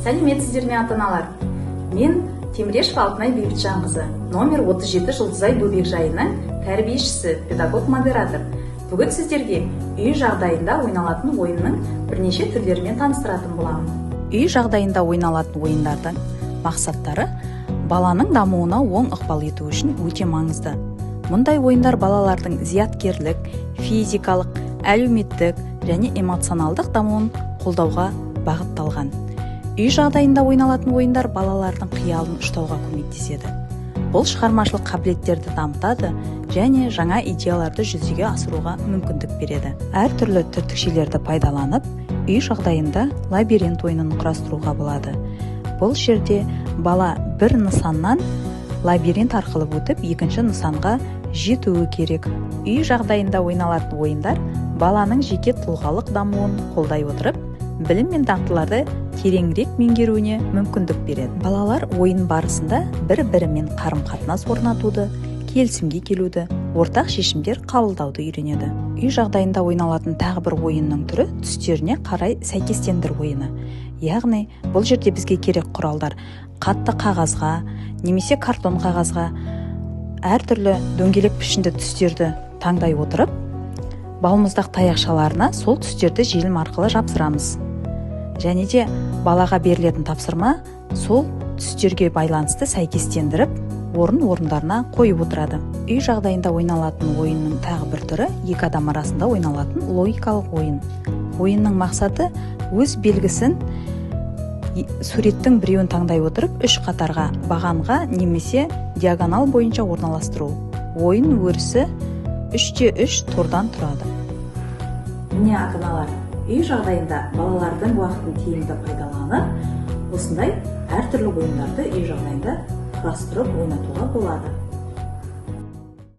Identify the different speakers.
Speaker 1: Сәлеметсіздер ме ата-аналар? Мен Темрешова Алтынай Бейбітжанқызы, номер 37 Жұлдызай бөбекжайының тәрбиешісі, педагог-модератор. Бүгін сіздерге үй жағдайында ойналатын ойынның бірнеше түрлерімен таныстыратын боламын. Үй жағдайында ойналатын ойындардың мақсаттары баланың дамуына оң ықпал ету үшін өте маңызды. Мұндай ойындар балалардың зияткерлік, физикалық, әлеуметтік және эмоционалдық дамуын қолдауға бағытталған. Үй жағдайында ойналатын ойындар балалардың қиялын ұштауға көмектеседі. Бұл шығармашылық қабілеттерді дамытады және жаңа идеяларды жүзеге асыруға мүмкіндік береді. Әртүрлі түртікшелерді пайдаланып, үй жағдайында лабиринт ойынын құрастыруға болады. Бұл жерде бала бір нысаннан лабиринт арқылы өтіп, екінші нысанға жетуі керек. Үй жағдайында ойналатын ойындар баланың жеке тұлғалық дамуын қолдай отырып, білім мен дағдыларды тереңірек меңгеруіне мүмкіндік береді. Балалар ойын барысында бір-бірімен қарым-қатынас орнатуды, келісімге келуді, ортақ шешімдер қабылдауды үйренеді. Үй жағдайында ойналатын тағы бір ойынның түрі түстеріне қарай сәйкестендір ойыны. Яғни, бұл жерде бізге керек құралдар қатты қағазға, немесе картон қағазға әртүрлі дөңгелек пішінді түстерді таңдай отырып, балмұздақ таяқшаларына сол түстерді желім арқылы жапсырамыз. Және де балаға берілетін тапсырма сол түстерге байланысты сәйкестендіріп, орындарына қойып отырады. Үй жағдайында ойналатын ойынның тағы бір түрі екі адам арасында ойналатын логикалық ойын. Ойынның мақсаты өз белгісін суреттің біреуін таңдай отырып, үш қатарға, бағанға немесе диагонал бойынша орналастыру. Ойын өрісі 3×3 тордан тұрады. Міне ата-аналар, үй жағдайында балалардың уақытын тиімді пайдаланып, осындай әртүрлі ойындарды үй жағдайында құрастырып ойнатуға болады.